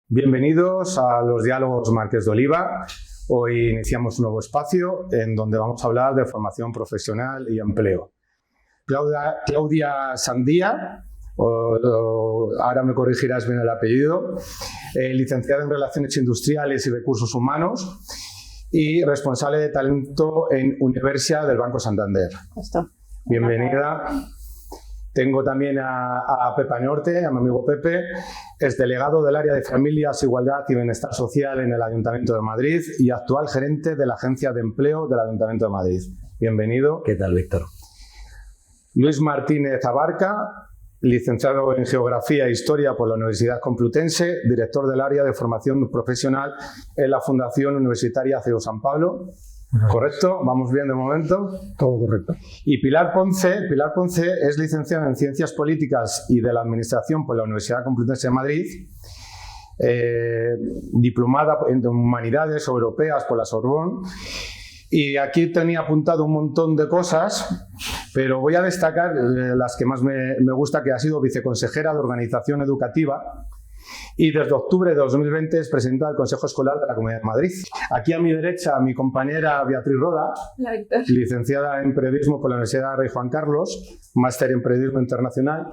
Bienvenidos a los diálogos Marqués de Oliva. Hoy iniciamos un nuevo espacio en donde vamos a hablar de formación profesional y empleo. Claudia Sandía, ahora me corregirás bien el apellido, licenciada en Relaciones Industriales y Recursos Humanos y responsable de talento en Universia del Banco Santander. Justo. Bienvenida. Tengo también a Pepa Norte, a mi amigo Pepe, es delegado del área de Familias, Igualdad y Bienestar Social en el Ayuntamiento de Madrid y actual gerente de la Agencia de Empleo del Ayuntamiento de Madrid. Bienvenido. ¿Qué tal, Víctor? Luis Martínez Abarca, licenciado en Geografía e Historia por la Universidad Complutense, director del área de formación profesional en la Fundación Universitaria CEU San Pablo. ¿Correcto? ¿Vamos bien de momento? Todo correcto. Y Pilar Ponce es licenciada en Ciencias Políticas y de la Administración por la Universidad Complutense de Madrid, diplomada en Humanidades Europeas por la Sorbonne. Y aquí tenía apuntado un montón de cosas, pero voy a destacar las que más me gusta, que ha sido viceconsejera de Organización Educativa y desde octubre de 2020 es presidenta del Consejo Escolar de la Comunidad de Madrid. Aquí a mi derecha, mi compañera Beatriz Roda, licenciada en Periodismo por la Universidad Rey Juan Carlos, máster en Periodismo Internacional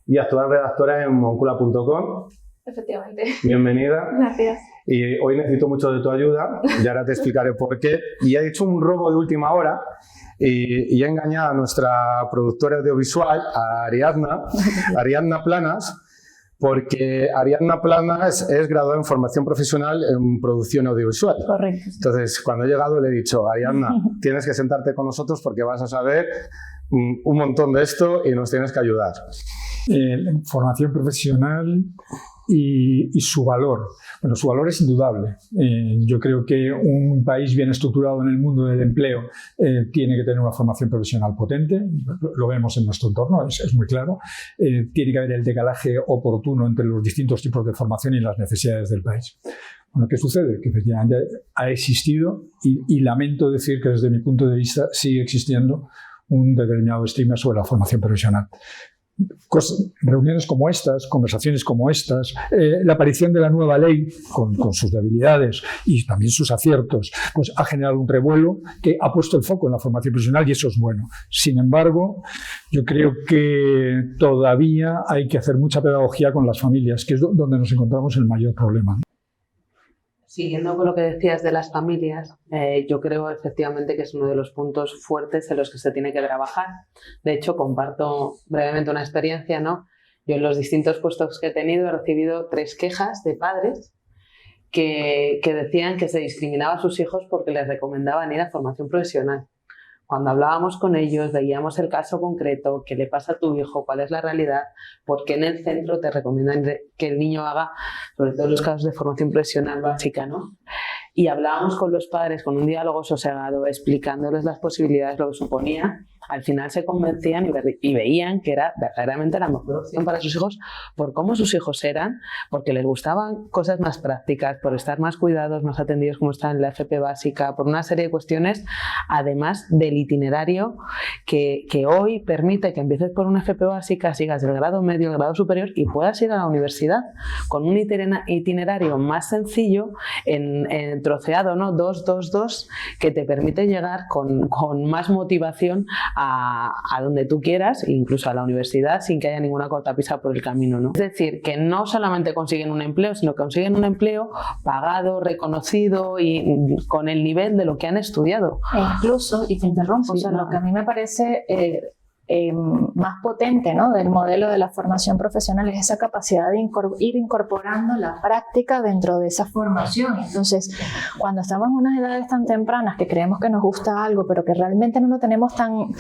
y actual redactora en moncula.com. Efectivamente. Bienvenida. Gracias. Y hoy necesito mucho de tu ayuda, y ahora te explicaré por qué. Y he hecho un robo de última hora y he engañado a nuestra productora audiovisual, a Ariadna Planas, porque Ariadna Planas es graduada en formación profesional en producción audiovisual. Correcto. Entonces, cuando he llegado le he dicho, Ariadna, tienes que sentarte con nosotros porque vas a saber un montón de esto y nos tienes que ayudar. Formación profesional y su valor. Bueno, su valor es indudable. Yo creo que un país bien estructurado en el mundo del empleo tiene que tener una formación profesional potente. Lo vemos en nuestro entorno, es muy claro. Tiene que haber el decalaje oportuno entre los distintos tipos de formación y las necesidades del país. Bueno, ¿qué sucede? Que efectivamente ha existido y lamento decir que desde mi punto de vista sigue existiendo un determinado estigma sobre la formación profesional. Reuniones como estas, conversaciones como estas, la aparición de la nueva ley con sus debilidades y también sus aciertos, pues ha generado un revuelo que ha puesto el foco en la formación profesional y eso es bueno. Sin embargo, yo creo que todavía hay que hacer mucha pedagogía con las familias, que es donde nos encontramos el mayor problema. Siguiendo con lo que decías de las familias, yo creo efectivamente que es uno de los puntos fuertes en los que se tiene que trabajar. De hecho, comparto brevemente una experiencia, ¿no? Yo en los distintos puestos que he tenido he recibido 3 quejas de padres que decían que se discriminaba a sus hijos porque les recomendaban ir a formación profesional. Cuando hablábamos con ellos, veíamos el caso concreto, qué le pasa a tu hijo, cuál es la realidad, por qué en el centro te recomiendan que el niño haga, sobre todo en los casos de formación profesional básica, ¿no? Y hablábamos con los padres con un diálogo sosegado, explicándoles las posibilidades, lo que suponía. Al final se convencían y veían que era verdaderamente la mejor opción para sus hijos por cómo sus hijos eran, porque les gustaban cosas más prácticas, por estar más cuidados, más atendidos como están en la FP básica, por una serie de cuestiones, además del itinerario que hoy permite que empieces por una FP básica, sigas el grado medio, el grado superior y puedas ir a la universidad con un itinerario más sencillo, en troceado, ¿no? 2-2-2, que te permite llegar con más motivación a donde tú quieras, incluso a la universidad, sin que haya ninguna cortapisa por el camino, ¿no? Es decir, que no solamente consiguen un empleo, sino que consiguen un empleo pagado, reconocido y con el nivel de lo que han estudiado. E incluso, y te interrumpo, Sí, o sea, no. lo que a mí me parece más potente, ¿no?, del modelo de la formación profesional es esa capacidad de ir incorporando la práctica dentro de esa formación. Entonces, cuando estamos en unas edades tan tempranas que creemos que nos gusta algo, pero que realmente no lo tenemos tan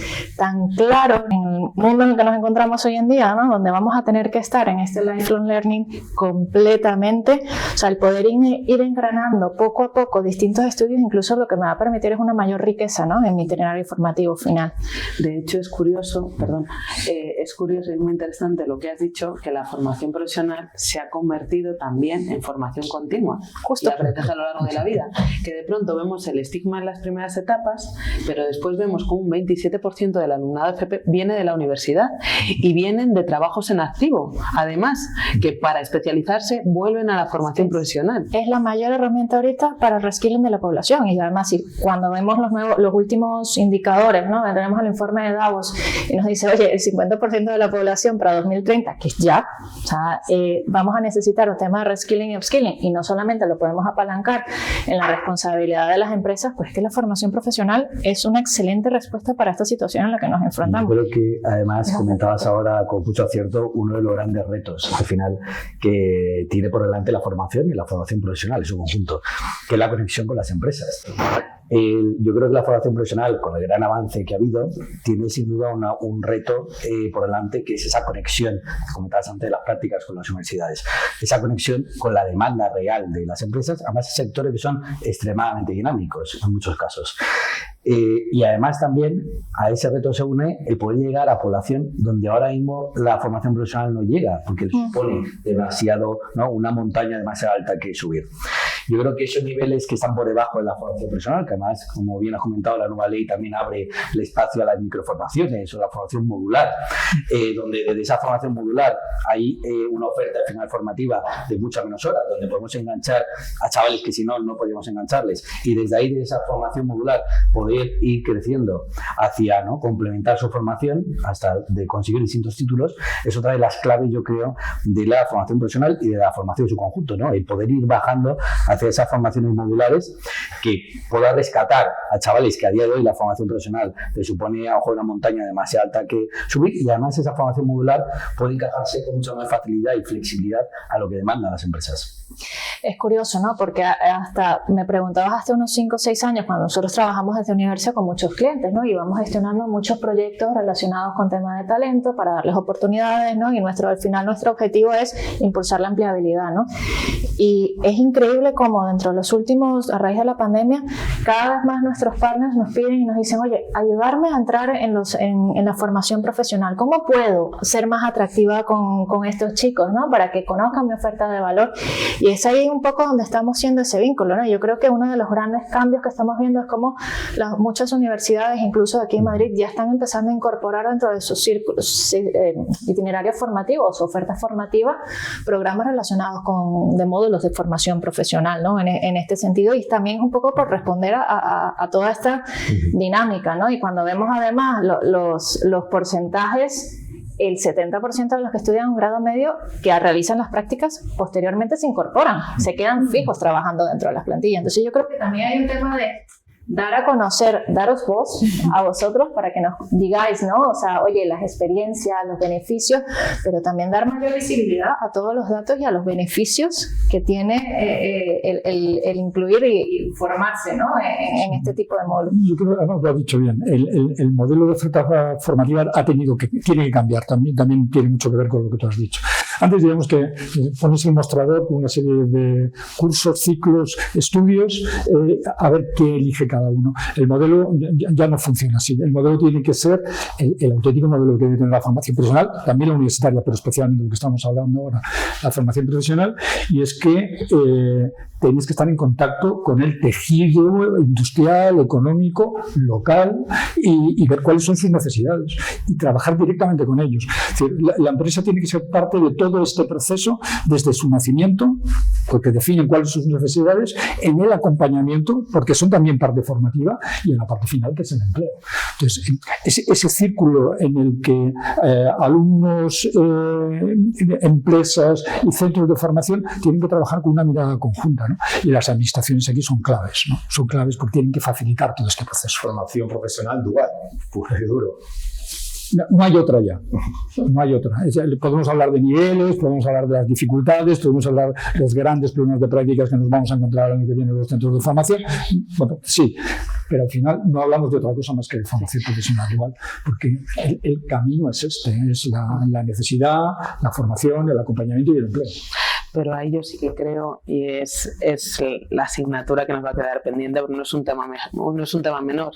claro en el mundo en el que nos encontramos hoy en día, ¿no?, donde vamos a tener que estar en este lifelong learning completamente, o sea, el poder ir engranando poco a poco distintos estudios, incluso lo que me va a permitir es una mayor riqueza, ¿no?, en mi itinerario formativo final. De hecho, es curioso curioso, es curioso y muy interesante lo que has dicho, que la formación profesional se ha convertido también en formación continua. Justo. Y aprendizaje a lo largo de la vida. Que de pronto vemos el estigma en las primeras etapas, pero después vemos como un 27% del alumnado FP viene de la universidad y vienen de trabajos en activo. Además, que para especializarse vuelven a la formación profesional. Es la mayor herramienta ahorita para el reskilling de la población, y además cuando vemos los últimos indicadores, ¿no? Tenemos el informe de Davos y nos dice, oye, el 50% de la población para 2030, que es ya, o sea, vamos a necesitar un tema de reskilling y upskilling, y no solamente lo podemos apalancar en la responsabilidad de las empresas, pues que la formación profesional es una excelente respuesta para esta situación en la que nos enfrentamos. Yo creo que además comentabas ahora con mucho acierto uno de los grandes retos al final que tiene por delante la formación y la formación profesional en su conjunto, que es la conexión con las empresas. Yo creo que la formación profesional, con el gran avance que ha habido, tiene sin duda un reto por delante, que es esa conexión, que comentabas antes, de las prácticas con las universidades, esa conexión con la demanda real de las empresas, además sectores que son extremadamente dinámicos en muchos casos. Y además también a ese reto se une el poder llegar a población donde ahora mismo la formación profesional no llega, porque supone demasiado, ¿no? Una montaña demasiado alta que subir. Yo creo que esos niveles que están por debajo de la formación profesional, que además, como bien has comentado, la nueva ley también abre el espacio a las microformaciones o la formación modular, donde desde esa formación modular hay una oferta final formativa de muchas menos horas, donde podemos enganchar a chavales que si no, no podríamos engancharles, y desde ahí, de esa formación modular, poder ir creciendo hacia, ¿no?, complementar su formación hasta de conseguir distintos títulos. Es otra de las claves, yo creo, de la formación profesional y de la formación en su conjunto, ¿no? El poder ir bajando hacia esas formaciones modulares que pueda rescatar a chavales que a día de hoy la formación profesional les supone a lo mejor una montaña demasiado alta que subir, y además esa formación modular puede encajarse con mucha más facilidad y flexibilidad a lo que demandan las empresas. Es curioso, ¿no? Porque hasta me preguntabas hace unos 5 o 6 años, cuando nosotros trabajamos desde universidad con muchos clientes, ¿no? Y vamos gestionando muchos proyectos relacionados con temas de talento para darles oportunidades, ¿no? Y al final nuestro objetivo es impulsar la empleabilidad, ¿no? Y es increíble cómo dentro de los últimos, a raíz de la pandemia, cada vez más nuestros partners nos piden y nos dicen, oye, ayudarme a entrar en la formación profesional. ¿Cómo puedo ser más atractiva con estos chicos, ¿no? Para que conozcan mi oferta de valor. Y es ahí un poco donde estamos haciendo ese vínculo, ¿no? Yo creo que uno de los grandes cambios que estamos viendo es cómo muchas universidades, incluso aquí en Madrid, ya están empezando a incorporar dentro de sus círculos, itinerarios formativos, ofertas formativas, programas relacionados de módulos de formación profesional, ¿no? En este sentido, y también un poco por responder a toda esta dinámica, ¿no? Y cuando vemos además los porcentajes, el 70% de los que estudian un grado medio que realizan las prácticas posteriormente se incorporan, se quedan fijos trabajando dentro de las plantillas. Entonces yo creo que también hay un tema de dar a conocer, daros voz a vosotros para que nos digáis, ¿no? O sea, oye, las experiencias, los beneficios, pero también dar mayor visibilidad a todos los datos y a los beneficios que tiene el incluir y formarse, ¿no? En este tipo de módulos. Yo creo que lo has dicho bien. El modelo de oferta formativa tiene que cambiar. También tiene mucho que ver con lo que tú has dicho. Antes, digamos que pones el mostrador con una serie de cursos, ciclos, estudios, a ver qué elige cada uno. El modelo ya no funciona así. El modelo tiene que ser el auténtico modelo que debe tener la formación profesional, también la universitaria, pero especialmente lo que estamos hablando ahora, la formación profesional, y es que tenéis que estar en contacto con el tejido industrial, económico, local, y ver cuáles son sus necesidades y trabajar directamente con ellos. Es decir, la empresa tiene que ser parte de todo este proceso desde su nacimiento, porque definen cuáles son sus necesidades, en el acompañamiento, porque son también parte formativa, y en la parte final, que es el empleo. Entonces, ese círculo en el que alumnos, empresas y centros de formación tienen que trabajar con una mirada conjunta, ¿no? Y las administraciones aquí son claves, ¿no? Son claves porque tienen que facilitar todo este proceso. Formación profesional dual, puro y duro. No hay otra ya, no hay otra. Podemos hablar de niveles, podemos hablar de las dificultades, podemos hablar de los grandes problemas de prácticas que nos vamos a encontrar el año que viene en los centros de formación. Bueno, sí, pero al final no hablamos de otra cosa más que de formación profesional igual, porque el camino es es la necesidad, la formación, el acompañamiento y el empleo. pero ahí yo sí que creo, y es la asignatura que nos va a quedar pendiente, porque no es un tema menor.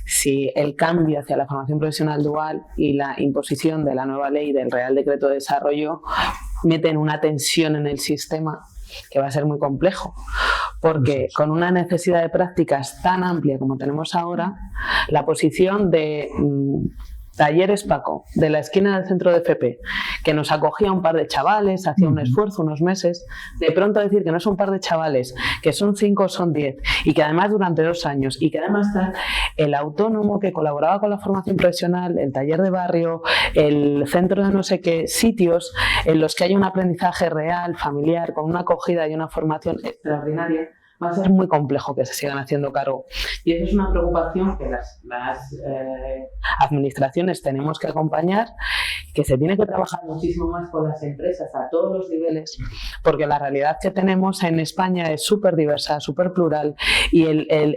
Si el cambio hacia la formación profesional dual y la imposición de la nueva ley del Real Decreto de Desarrollo meten una tensión en el sistema que va a ser muy complejo, porque con una necesidad de prácticas tan amplia como tenemos ahora, la posición de Talleres Paco, de la esquina del centro de FP, que nos acogía un par de chavales, hacía un esfuerzo unos meses, de pronto decir que no son un par de chavales, que son 5 o son 10, y que además durante 2 años, y que además está el autónomo que colaboraba con la formación profesional, el taller de barrio, el centro de no sé qué, sitios en los que hay un aprendizaje real, familiar, con una acogida y una formación extraordinaria, va a ser muy complejo que se sigan haciendo cargo. Y esa es una preocupación que las administraciones tenemos que acompañar, que se tiene que trabajar muchísimo más con las empresas a todos los niveles, porque la realidad que tenemos en España es súper diversa, súper plural, y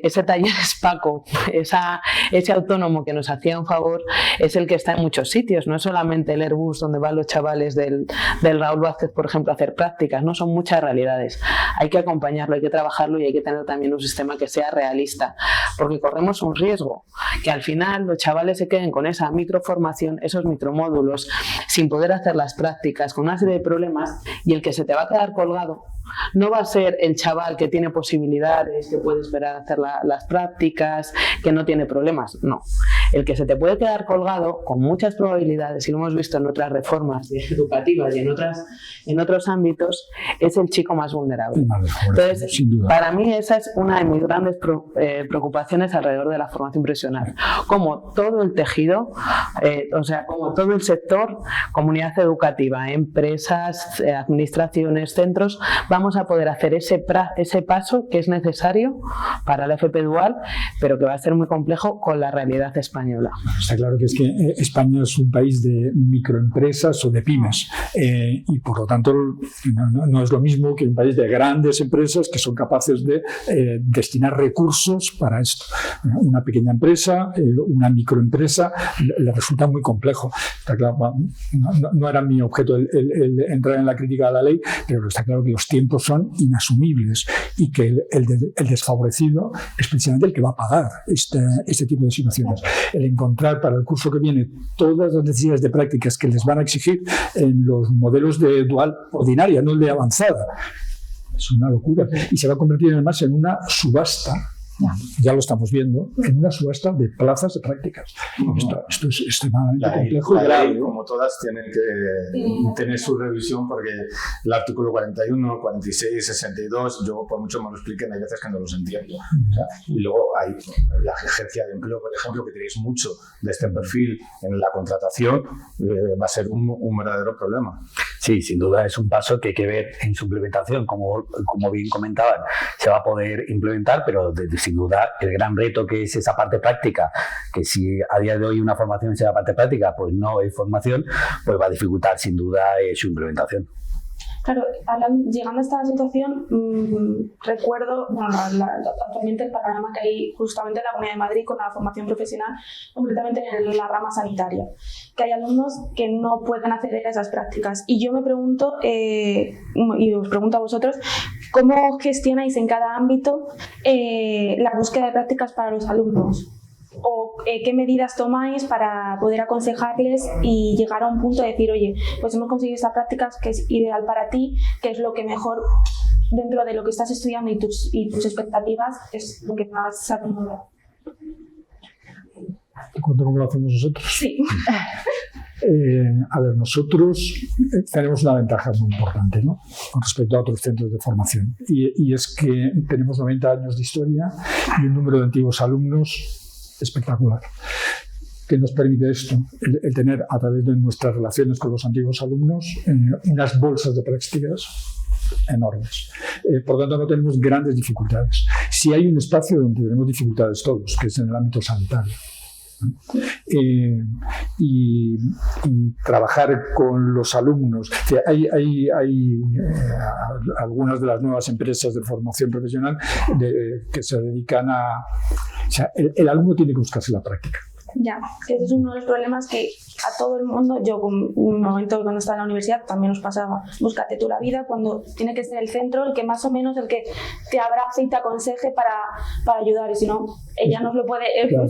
ese taller Paco, ese autónomo que nos hacía un favor, es el que está en muchos sitios, no es solamente el Airbus donde van los chavales del Raúl Vázquez, por ejemplo, a hacer prácticas, no, son muchas realidades. Hay que acompañarlo, hay que trabajarlo, y hay que tener también un sistema que sea realista, porque corremos un riesgo, que al final los chavales se queden con esa microformación, esos micromódulos, sin poder hacer las prácticas, con una serie de problemas, y el que se te va a quedar colgado no va a ser el chaval que tiene posibilidades, que puede esperar a hacer las prácticas, que no tiene problemas, no. El que se te puede quedar colgado con muchas probabilidades, y lo hemos visto en otras reformas educativas y en otros ámbitos, es el chico más vulnerable. Entonces, para mí esa es una de mis grandes preocupaciones alrededor de la formación profesional. Como todo el tejido, o sea, como todo el sector, comunidad educativa, empresas, administraciones, centros, vamos a poder hacer ese paso que es necesario para la FP dual, pero que va a ser muy complejo con la realidad española. Está claro que es que España es un país de microempresas o de pymes, y por lo tanto no es lo mismo que un país de grandes empresas que son capaces de destinar recursos para esto. Una pequeña empresa, una microempresa, le resulta muy complejo. Está claro, no era mi objeto el entrar en la crítica a la ley, pero está claro que los tiempos son inasumibles y que el desfavorecido es precisamente el que va a pagar este tipo de situaciones. El encontrar para el curso que viene todas las necesidades de prácticas que les van a exigir en los modelos de dual ordinaria, no el de avanzada, es una locura, y se va a convertir además en una subasta. Ya lo estamos viendo, en una subasta de plazas de prácticas. Esto es extremadamente complejo. La ley, como todas, tienen que tener su revisión, porque el artículo 41, 46, 62, yo por mucho me lo expliquen, hay veces que no los entiendo. O sea, y luego hay la agencia de empleo, por ejemplo, que tenéis mucho de este perfil en la contratación, va a ser un verdadero problema. Sí, sin duda es un paso que hay que ver en su implementación. Como bien comentaban, se va a poder implementar, pero sin duda el gran reto que es esa parte práctica, que si a día de hoy una formación sea parte práctica, pues no es formación, pues va a dificultar sin duda su implementación. Claro, llegando a esta situación, recuerdo actualmente el panorama que hay justamente en la Comunidad de Madrid con la formación profesional, concretamente en la rama sanitaria, que hay alumnos que no pueden acceder a esas prácticas. Y yo me pregunto, y os pregunto a vosotros, ¿cómo gestionáis en cada ámbito la búsqueda de prácticas para los alumnos? ¿O qué medidas tomáis para poder aconsejarles y llegar a un punto de decir, oye, pues hemos conseguido esta práctica que es ideal para ti, que es lo que mejor dentro de lo que estás estudiando y tus expectativas es lo que más se acomoda? ¿Te cuento cómo lo hacemos nosotros? Sí. A ver, nosotros tenemos una ventaja muy importante, ¿no?, con respecto a otros centros de formación, y es que tenemos 90 años de historia y un número de antiguos alumnos espectacular. ¿Qué nos permite esto? El tener, a través de nuestras relaciones con los antiguos alumnos, unas bolsas de prácticas enormes. Por lo tanto, no tenemos grandes dificultades. Sí hay un espacio donde tenemos dificultades todos, que es en el ámbito sanitario. Y trabajar con los alumnos. Hay algunas de las nuevas empresas de formación profesional que se dedican a... O sea, el alumno tiene que buscarse la práctica. Ya, ese es uno de los problemas que a todo el mundo, yo en un momento cuando estaba en la universidad también nos pasaba, búscate tú la vida cuando tiene que ser el centro, el que más o menos, el que te abrace y te aconseje para ayudar, y si no, ella nos lo puede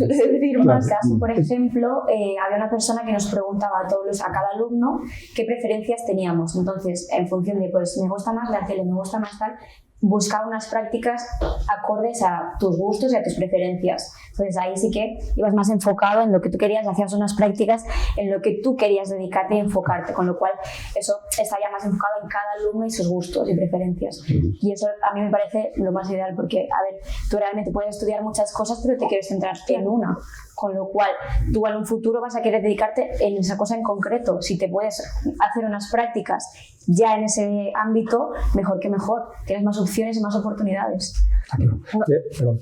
decir más. Caso, por ejemplo, había una persona que nos preguntaba a cada alumno qué preferencias teníamos, entonces en función de, pues me gusta más la tele, me gusta más tal, buscar unas prácticas acordes a tus gustos y a tus preferencias. Entonces ahí sí que ibas más enfocado en lo que tú querías, hacías unas prácticas en lo que tú querías dedicarte y enfocarte, con lo cual eso estaría más enfocado en cada alumno y sus gustos y preferencias. Y eso a mí me parece lo más ideal, porque, a ver, tú realmente puedes estudiar muchas cosas, pero te quieres centrar en una, con lo cual tú en un futuro vas a querer dedicarte en esa cosa en concreto. Si te puedes hacer unas prácticas ya en ese ámbito, mejor que mejor, tienes más opciones y más oportunidades. Perdón,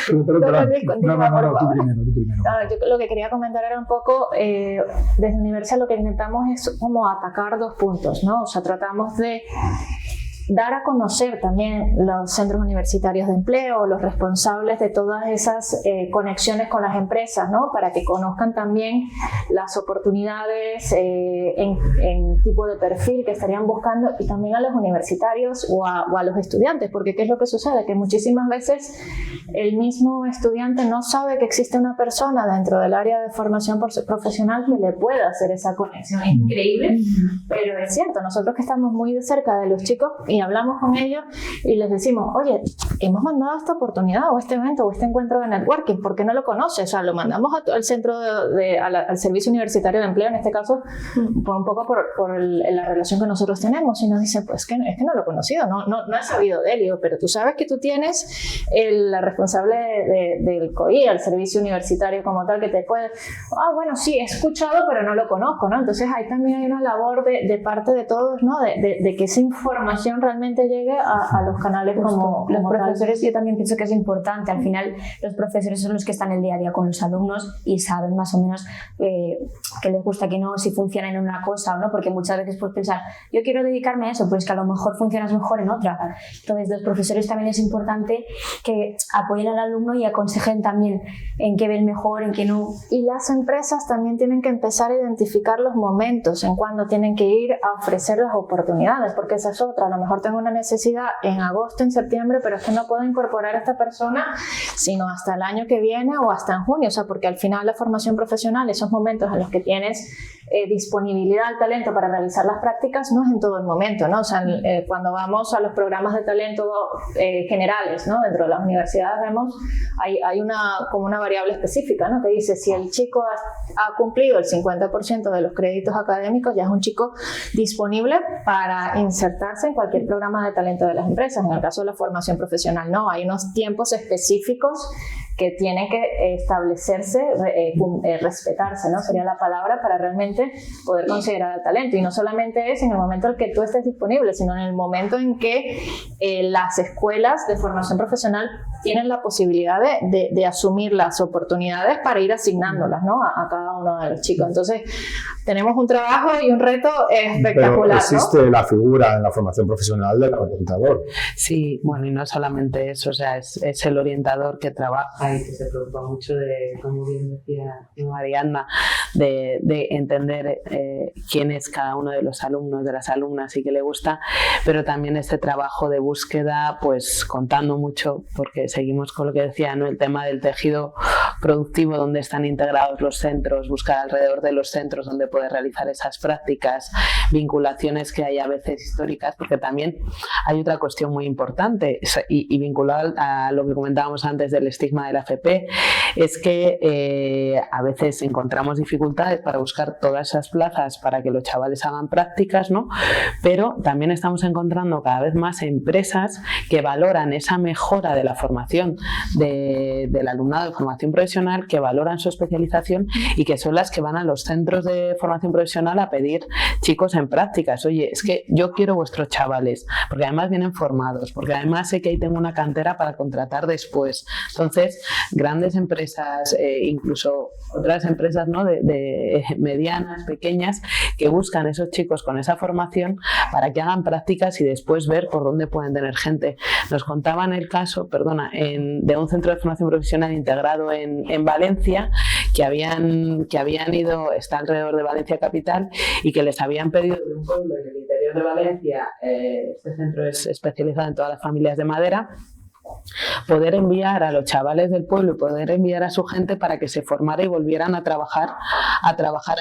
tú primero. Yo lo que quería comentar era un poco, desde Universal lo que intentamos es como atacar dos puntos, ¿no? O sea, tratamos de dar a conocer también los centros universitarios de empleo, los responsables de todas esas conexiones con las empresas, ¿no? Para que conozcan también las oportunidades en tipo de perfil que estarían buscando, y también a los universitarios o a los estudiantes, porque ¿qué es lo que sucede? Que muchísimas veces el mismo estudiante no sabe que existe una persona dentro del área de formación profesional que le pueda hacer esa conexión. Es increíble, pero es cierto, nosotros que estamos muy de cerca de los chicos y hablamos con ellos y les decimos, oye, hemos mandado esta oportunidad o este evento o este encuentro de networking, ¿por qué no lo conoces? O sea, lo mandamos al centro al servicio universitario de empleo, en este caso, por un poco por la relación que nosotros tenemos, y nos dicen, pues es que no lo he conocido, no he sabido de él. Digo, pero tú sabes que tú tienes la responsable del COI, el servicio universitario como tal, que te puede, bueno, sí, he escuchado, pero no lo conozco, ¿no? Entonces ahí también hay una labor de parte de todos, ¿no? De que esa información realmente llegue a los canales como los tal. profesores. Yo también pienso que es importante. Al final los profesores son los que están el día a día con los alumnos y saben más o menos qué les gusta, qué no, si funciona en una cosa o no, porque muchas veces puedes pensar, yo quiero dedicarme a eso, pero es que a lo mejor funcionas mejor en otra. Entonces los profesores también es importante que apoyen al alumno y aconsejen también en qué ven mejor, en qué no. Y las empresas también tienen que empezar a identificar los momentos en cuando tienen que ir a ofrecer las oportunidades, porque esa es otra. A lo mejor tengo una necesidad en agosto, en septiembre, pero es que no puedo incorporar a esta persona sino hasta el año que viene o hasta en junio. O sea, porque al final la formación profesional, esos momentos en los que tienes disponibilidad al talento para realizar las prácticas, no es en todo el momento, ¿no? O sea, cuando vamos a los programas de talento generales, ¿no? Dentro de las universidades vemos, hay como una variable específica, ¿no? Que dice, si el chico ha cumplido el 50% de los créditos académicos, ya es un chico disponible para insertarse en cualquier programa de talento de las empresas. En el caso de la formación profesional, no, hay unos tiempos específicos que tienen que establecerse, respetarse, ¿no? Sería la palabra, para realmente poder considerar el talento. Y no solamente es en el momento en que tú estés disponible, sino en el momento en que las escuelas de formación profesional tienen la posibilidad de asumir las oportunidades para ir asignándolas, ¿no? a cada uno de los chicos. Entonces, tenemos un trabajo y un reto espectacular. Pero existe, ¿no?, la figura en la formación profesional del orientador. Sí, bueno, y no solamente eso, o sea, es el orientador que trabaja y que se preocupa mucho de, como bien decía Mariana, de entender quién es cada uno de los alumnos, de las alumnas y qué le gusta, pero también este trabajo de búsqueda, pues contando mucho, porque seguimos con lo que decía, ¿no?, el tema del tejido productivo, donde están integrados los centros, buscar alrededor de los centros donde poder realizar esas prácticas, vinculaciones que hay a veces históricas, porque también hay otra cuestión muy importante y vinculada a lo que comentábamos antes del estigma de la FP, es que a veces encontramos dificultades para buscar todas esas plazas para que los chavales hagan prácticas, ¿no? Pero también estamos encontrando cada vez más empresas que valoran esa mejora de la formación del alumnado de formación profesional, que valoran su especialización y que son las que van a los centros de formación profesional a pedir chicos en prácticas. Oye, es que yo quiero vuestros chavales, porque además vienen formados, porque además sé que ahí tengo una cantera para contratar después. Entonces, grandes empresas, incluso otras empresas, ¿no?, de medianas, pequeñas, que buscan esos chicos con esa formación para que hagan prácticas y después ver por dónde pueden tener gente. Nos contaban el caso, de un centro de formación profesional integrado en Valencia, que habían ido, está alrededor de Valencia capital, y que les habían pedido de un pueblo en el interior de Valencia, este centro es especializado en todas las familias de madera, poder enviar a los chavales del pueblo y poder enviar a su gente para que se formara y volvieran a trabajar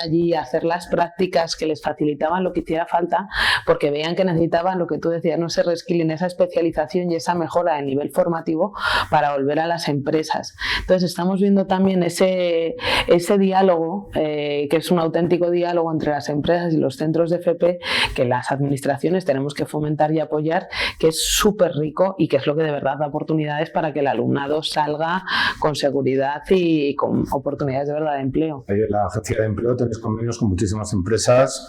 allí, a hacer las prácticas que les facilitaban lo que hiciera falta, porque veían que necesitaban lo que tú decías, no ese reskilling, esa especialización y esa mejora de nivel formativo para volver a las empresas. Entonces estamos viendo también ese diálogo, que es un auténtico diálogo entre las empresas y los centros de FP, que las administraciones tenemos que fomentar y apoyar, que es súper rico y que es lo que de verdad da oportunidades para que el alumnado salga con seguridad y con oportunidades de verdad de empleo. La Agencia de Empleo tenéis convenios con muchísimas empresas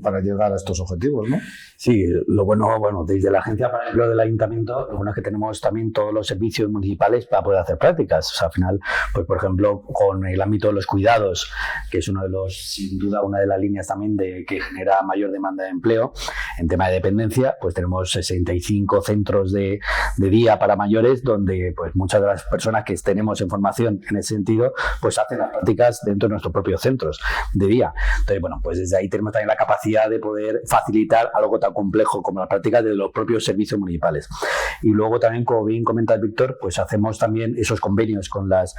para llegar a estos objetivos, ¿no? Sí, lo bueno, desde la Agencia para el Empleo del Ayuntamiento, lo bueno es que tenemos también todos los servicios municipales para poder hacer prácticas. O sea, al final, pues por ejemplo, con el ámbito de los cuidados, que es sin duda, una de las líneas también que genera mayor demanda de empleo, en tema de dependencia, pues tenemos 65 centros de día para mayores, donde pues muchas de las personas que tenemos en formación en ese sentido, pues hacen las prácticas dentro de nuestros propios centros de día. Entonces, bueno, pues desde ahí tenemos también la capacidad de poder facilitar algo tan complejo como las prácticas de los propios servicios municipales. Y luego también, como bien comenta Víctor, pues hacemos también esos convenios con las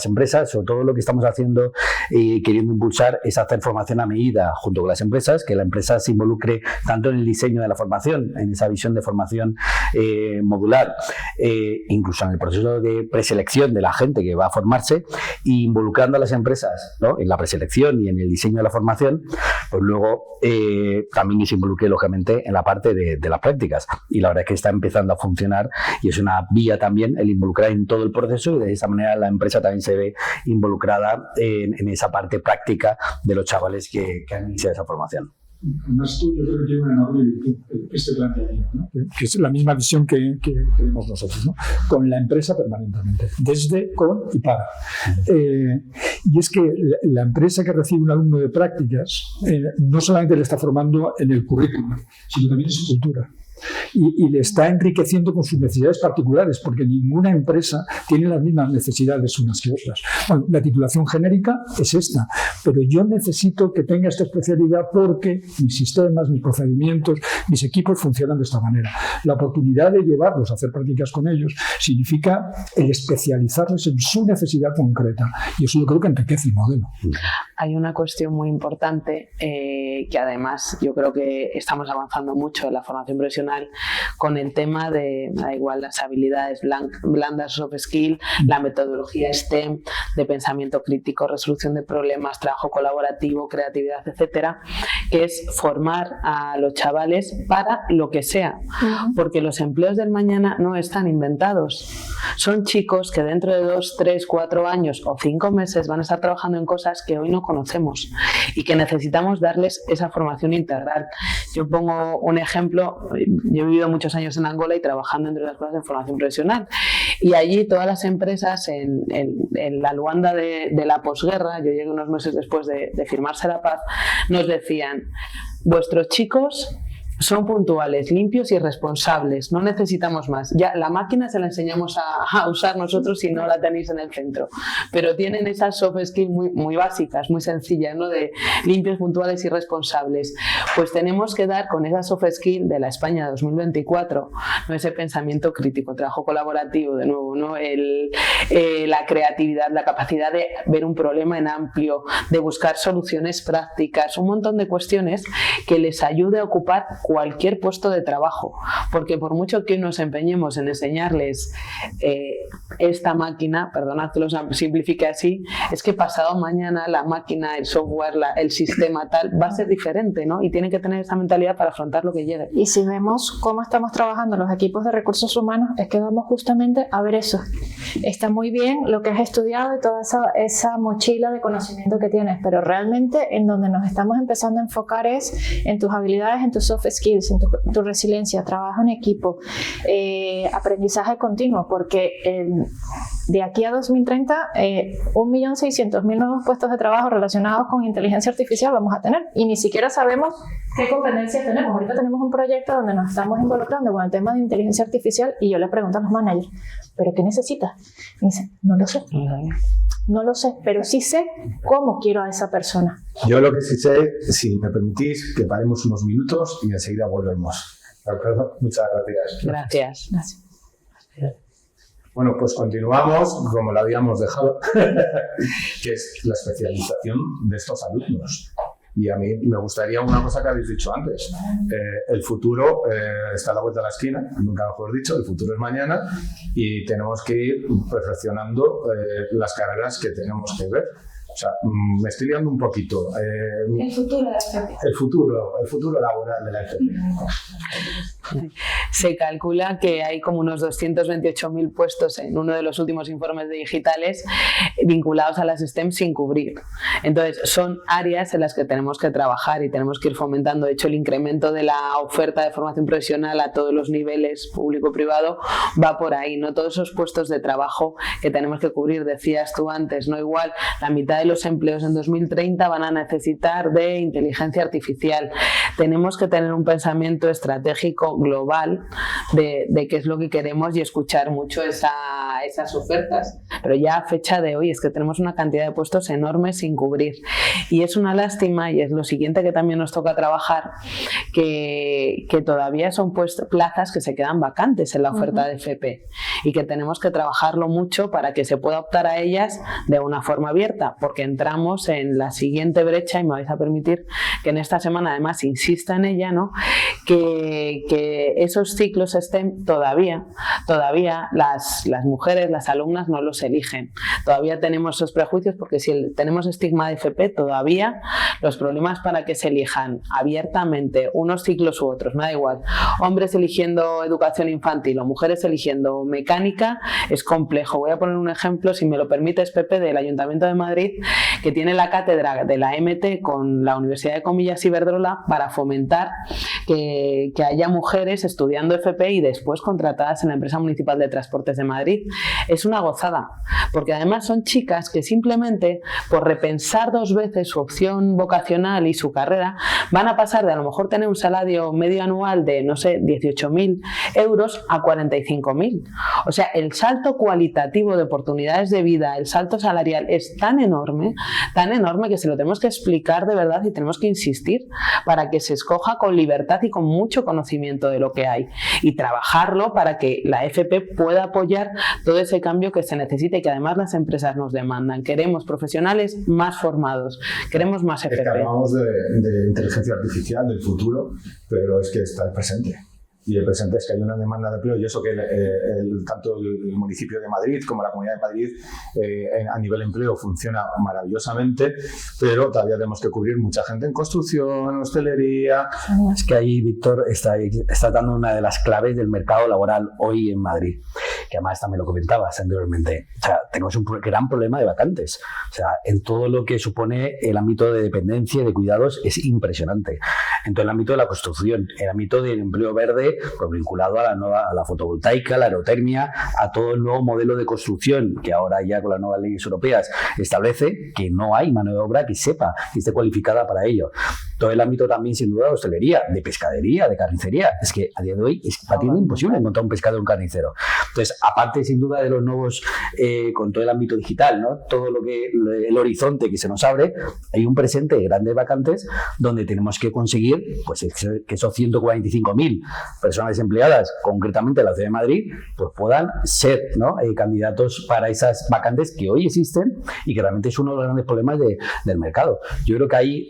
empresas. Sobre todo lo que estamos haciendo y queriendo impulsar es hacer formación a medida junto con las empresas, que la empresa se involucre tanto en el diseño de la formación, en esa visión de formación modular, incluso en el proceso de preselección de la gente que va a formarse, y involucrando a las empresas, ¿no?, en la preselección y en el diseño de la formación, pues luego también se involucre lógicamente en la parte de las prácticas. Y la verdad es que está empezando a funcionar y es una vía también el involucrar en todo el proceso, y de esa manera la empresa también se ve involucrada en esa parte práctica de los chavales que han iniciado esa formación. Además, tú, yo creo que tiene una enorme virtud este planteamiento, ¿no? Que es la misma visión que tenemos nosotros, ¿no? Con la empresa permanentemente, desde, con y para. Y es que la empresa que recibe un alumno de prácticas no solamente le está formando en el currículum, sino también en su cultura. Y le está enriqueciendo con sus necesidades particulares, porque ninguna empresa tiene las mismas necesidades unas que otras. Bueno, la titulación genérica es esta, pero yo necesito que tenga esta especialidad porque mis sistemas, mis procedimientos, mis equipos funcionan de esta manera. La oportunidad de llevarlos a hacer prácticas con ellos significa el especializarles en su necesidad concreta, y eso yo creo que enriquece el modelo. Hay una cuestión muy importante que además yo creo que estamos avanzando mucho en la formación profesional con el tema de, da igual, las habilidades blandas, soft skill, la metodología STEM, de pensamiento crítico, resolución de problemas, trabajo colaborativo, creatividad, etcétera, que es formar a los chavales para lo que sea, porque los empleos del mañana no están inventados. Son chicos que dentro de 2, 3, 4 años o 5 meses van a estar trabajando en cosas que hoy no conocemos y que necesitamos darles esa formación integral. Yo pongo un ejemplo. Yo he vivido muchos años en Angola y trabajando entre las cosas en formación profesional, y allí todas las empresas en la Luanda de la posguerra, yo llegué unos meses después de firmarse la paz, nos decían: vuestros chicos son puntuales, limpios y responsables, no necesitamos más. Ya la máquina se la enseñamos a usar nosotros si no la tenéis en el centro, pero tienen esas soft skills muy básicas, muy sencillas, ¿no?, de limpios, puntuales y responsables. Pues tenemos que dar con esa soft skill de la España 2024, ¿no?, ese pensamiento crítico, trabajo colaborativo, de nuevo, ¿no?, la creatividad, la capacidad de ver un problema en amplio, de buscar soluciones prácticas, un montón de cuestiones que les ayude a ocupar cualquier puesto de trabajo, porque por mucho que nos empeñemos en enseñarles esta máquina, perdonad que lo simplifique así, es que pasado mañana la máquina, el software, el sistema tal, va a ser diferente, ¿no? Y tienen que tener esa mentalidad para afrontar lo que llegue. Y si vemos cómo estamos trabajando los equipos de recursos humanos, es que vamos justamente a ver eso. Está muy bien lo que has estudiado y toda esa mochila de conocimiento que tienes, pero realmente en donde nos estamos empezando a enfocar es en tus habilidades, en tus soft skills, en tu resiliencia, trabajo en equipo, aprendizaje continuo, porque de aquí a 2030 1.600.000 nuevos puestos de trabajo relacionados con inteligencia artificial vamos a tener, y ni siquiera sabemos qué competencias tenemos. Ahorita tenemos un proyecto donde nos estamos involucrando con el tema de inteligencia artificial, y yo le pregunto a los managers: ¿pero qué necesitas? Y dicen: no lo sé. No lo sé, pero sí sé cómo quiero a esa persona. Yo lo que sí sé, si me permitís, que paremos unos minutos y enseguida volvemos. ¿De acuerdo? Muchas gracias. Gracias. Gracias. Bueno, pues continuamos como lo habíamos dejado, que es la especialización de estos alumnos. Y a mí me gustaría una cosa que habéis dicho antes. El futuro está a la vuelta de la esquina, nunca mejor dicho, el futuro es mañana y tenemos que ir perfeccionando las carreras que tenemos que ver. O sea, me estoy liando un poquito. El futuro de la FP. El futuro laboral de la FP. Se calcula que hay como unos 228.000 puestos en uno de los últimos informes de digitales vinculados a las STEM sin cubrir. Entonces, son áreas en las que tenemos que trabajar y tenemos que ir fomentando. De hecho, el incremento de la oferta de formación profesional a todos los niveles, público-privado, va por ahí. No todos esos puestos de trabajo que tenemos que cubrir, decías tú antes, no igual, la mitad de los empleos en 2030 van a necesitar de inteligencia artificial. Tenemos que tener un pensamiento estratégico global de qué es lo que queremos y escuchar mucho esas ofertas. Pero ya a fecha de hoy es que tenemos una cantidad de puestos enormes sin cubrir. Y es una lástima, y es lo siguiente que también nos toca trabajar, que todavía son plazas que se quedan vacantes en la oferta de FP y que tenemos que trabajarlo mucho para que se pueda optar a ellas de una forma abierta, porque entramos en la siguiente brecha, y me vais a permitir que en esta semana además insista en ella, ¿no? que esos ciclos STEM todavía las mujeres, las alumnas no los eligen. Todavía tenemos esos prejuicios, porque si tenemos estigma de FP, todavía los problemas para que se elijan abiertamente unos ciclos u otros, me da igual, hombres eligiendo educación infantil o mujeres eligiendo mecánica, es complejo. Voy a poner un ejemplo, si me lo permites, Pepe, del Ayuntamiento de Madrid, que tiene la cátedra de la MT con la Universidad de Comillas Iberdrola para fomentar que haya mujeres estudiando FP y después contratadas en la empresa municipal de transportes de Madrid. Es una gozada, porque además son chicas que simplemente por repensar 2 veces su opción vocacional y su carrera van a pasar de a lo mejor tener un salario medio anual de, no sé, 18.000 euros a 45.000. O sea, el salto cualitativo de oportunidades de vida, el salto salarial es tan enorme que se lo tenemos que explicar de verdad y tenemos que insistir para que se escoja con libertad y con mucho conocimiento de lo que hay, y trabajarlo para que la FP pueda apoyar todo ese cambio que se necesita y que además las empresas nos demandan. Queremos profesionales más formados, queremos más FP. Es que hablamos de inteligencia artificial, del futuro, pero es que está el presente. Y el presente es que hay una demanda de empleo, y eso que tanto el municipio de Madrid como la Comunidad de Madrid a nivel empleo funciona maravillosamente, pero todavía tenemos que cubrir mucha gente en construcción, en hostelería. Es que ahí, Víctor, está dando una de las claves del mercado laboral hoy en Madrid, que además también lo comentabas anteriormente. O sea, tenemos un gran problema de vacantes. O sea, en todo lo que supone el ámbito de dependencia y de cuidados es impresionante. En todo el ámbito de la construcción, el ámbito del empleo verde, pues vinculado a la fotovoltaica, la aerotermia, a todo el nuevo modelo de construcción que ahora ya con las nuevas leyes europeas establece que no hay mano de obra que sepa, que esté cualificada para ello. Todo el ámbito también, sin duda, de hostelería, de pescadería, de carnicería. Es que a día de hoy es batiendo imposible encontrar un pescador o un carnicero. Entonces, aparte, sin duda, de los nuevos, con todo el ámbito digital, ¿no? Todo lo que el horizonte que se nos abre, hay un presente de grandes vacantes donde tenemos que conseguir pues, que esos 145.000 personas empleadas, concretamente en la ciudad de Madrid, pues puedan ser, ¿no? Candidatos para esas vacantes que hoy existen y que realmente es uno de los grandes problemas del mercado. Yo creo que ahí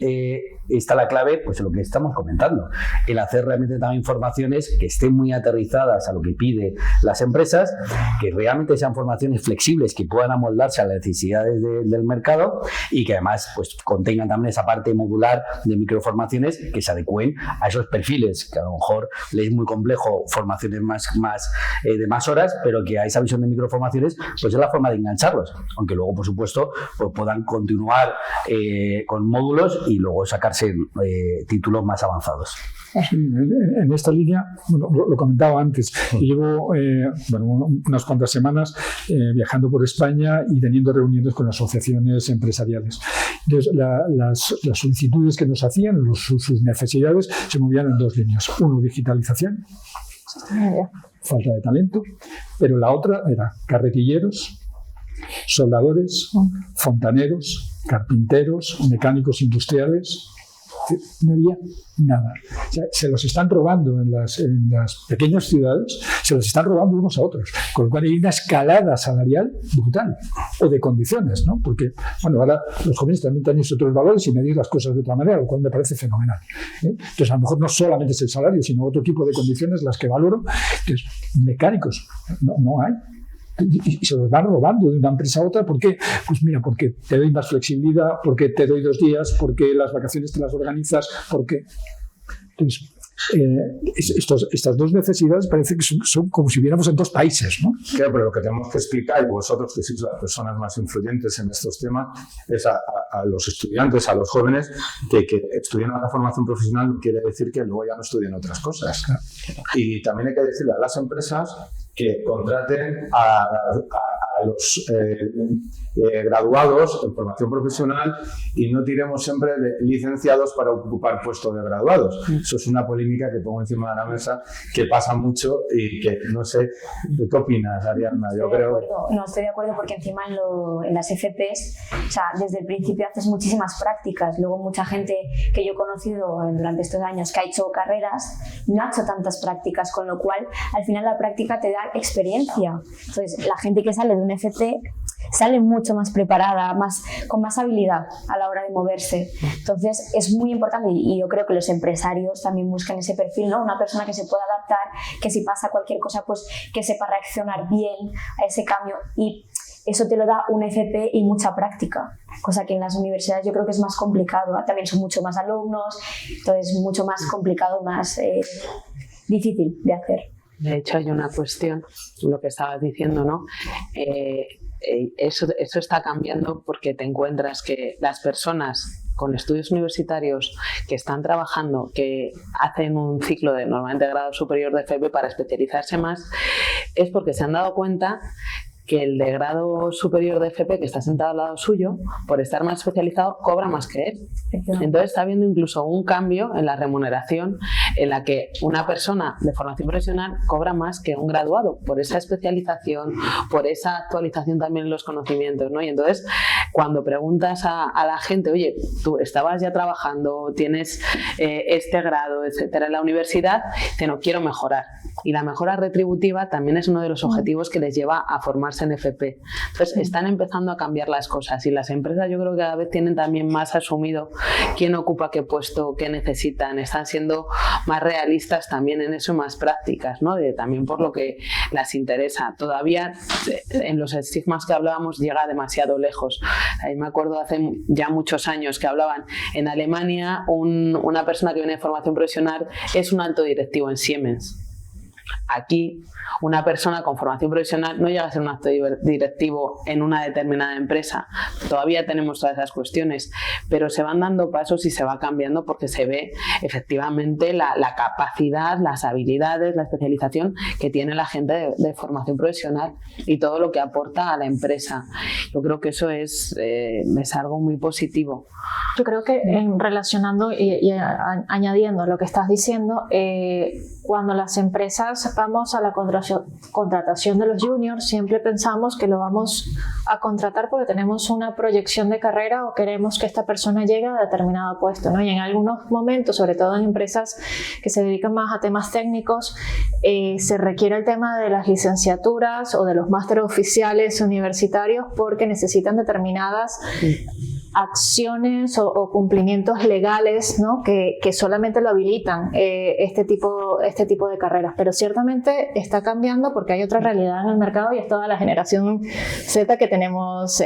está la clave, pues en lo que estamos comentando, el hacer realmente también formaciones que estén muy aterrizadas a lo que pide las empresas, que realmente sean formaciones flexibles, que puedan amoldarse a las necesidades del mercado y que además pues contengan también esa parte modular de microformaciones que se adecúen a esos perfiles, que a lo mejor les es muy complejo formaciones de más horas, pero que a esa visión de microformaciones pues es la forma de engancharlos, aunque luego por supuesto pues puedan continuar con módulos y luego sacarse títulos más avanzados. Sí, en esta línea, bueno, lo comentaba antes, llevo unas cuantas semanas viajando por España y teniendo reuniones con asociaciones empresariales. Entonces, las solicitudes que nos hacían, sus necesidades, se movían en 2 líneas. Uno, digitalización, falta de talento, pero la otra era carretilleros soldadores, fontaneros, carpinteros, mecánicos industriales. No había nada. O sea, se los están robando en las pequeñas ciudades, se los están robando unos a otros, con lo cual hay una escalada salarial brutal, o de condiciones, ¿no? Porque, bueno, ahora los jóvenes también tienen otros valores y medir las cosas de otra manera, lo cual me parece fenomenal, ¿eh? Entonces, a lo mejor no solamente es el salario, sino otro tipo de condiciones las que valoro. Entonces, mecánicos, no hay. Y se los van robando de una empresa a otra. ¿Por qué? Pues mira, porque te doy más flexibilidad, porque te doy 2 días, porque las vacaciones te las organizas, porque... Entonces, estas dos necesidades parece que son como si viviéramos en 2 países, ¿no? Claro, pero lo que tenemos que explicar, y vosotros que sois las personas más influyentes en estos temas, es a los estudiantes, a los jóvenes, que estudian la formación profesional no quiere decir que luego ya no estudien otras cosas. Claro. Y también hay que decirle a las empresas que contraten a los graduados en formación profesional y no tiremos siempre de licenciados para ocupar puestos de graduados. Eso es una polémica que pongo encima de la mesa, que pasa mucho y que no sé, ¿qué opinas, Ariadna? Yo creo... No, estoy de acuerdo porque encima en las FPs, o sea, desde el principio haces muchísimas prácticas. Luego mucha gente que yo he conocido durante estos años que ha hecho carreras no ha hecho tantas prácticas, con lo cual al final la práctica te da experiencia. Entonces la gente que sale de un FP sale mucho más preparada, con más habilidad a la hora de moverse. Entonces es muy importante y yo creo que los empresarios también buscan ese perfil, ¿no? Una persona que se pueda adaptar, que si pasa cualquier cosa pues que sepa reaccionar bien a ese cambio, y eso te lo da un FP y mucha práctica, cosa que en las universidades yo creo que es más complicado. También son mucho más alumnos, entonces mucho más complicado, más difícil de hacer. De hecho, hay una cuestión, lo que estabas diciendo, ¿no? Eso está cambiando porque te encuentras que las personas con estudios universitarios que están trabajando, que hacen un ciclo de normalmente grado superior de FP para especializarse más, es porque se han dado cuenta que el de grado superior de FP que está sentado al lado suyo, por estar más especializado, cobra más que él. Entonces está habiendo incluso un cambio en la remuneración en la que una persona de formación profesional cobra más que un graduado por esa especialización, por esa actualización también en los conocimientos, ¿no? Y entonces cuando preguntas a la gente, oye, tú estabas ya trabajando, tienes este grado, etcétera, en la universidad, te no quiero mejorar. Y la mejora retributiva también es uno de los objetivos que les lleva a formarse en FP. Entonces están empezando a cambiar las cosas y las empresas yo creo que cada vez tienen también más asumido quién ocupa qué puesto, qué necesitan, están siendo más realistas también en eso, más prácticas, ¿no? También por lo que las interesa. Todavía en los estigmas que hablábamos llega demasiado lejos. Ahí me acuerdo hace ya muchos años que hablaban en Alemania una persona que viene de formación profesional es un alto directivo en Siemens. Aquí una persona con formación profesional no llega a ser un alto directivo en una determinada empresa. Todavía tenemos todas esas cuestiones, pero se van dando pasos y se va cambiando porque se ve efectivamente la capacidad, las habilidades, la especialización que tiene la gente de formación profesional y todo lo que aporta a la empresa. Yo creo que eso es algo muy positivo. Yo creo que relacionando y añadiendo lo que estás diciendo, cuando las empresas vamos a la contratación de los juniors, siempre pensamos que lo vamos a contratar porque tenemos una proyección de carrera o queremos que esta persona llegue a determinado puesto, ¿no? Y en algunos momentos, sobre todo en empresas que se dedican más a temas técnicos, se requiere el tema de las licenciaturas o de los másteres oficiales universitarios porque necesitan determinadas acciones o cumplimientos legales, ¿no? que solamente lo habilitan este tipo de carreras, pero ciertamente está cambiando porque hay otra realidad en el mercado y es toda la generación Z que tenemos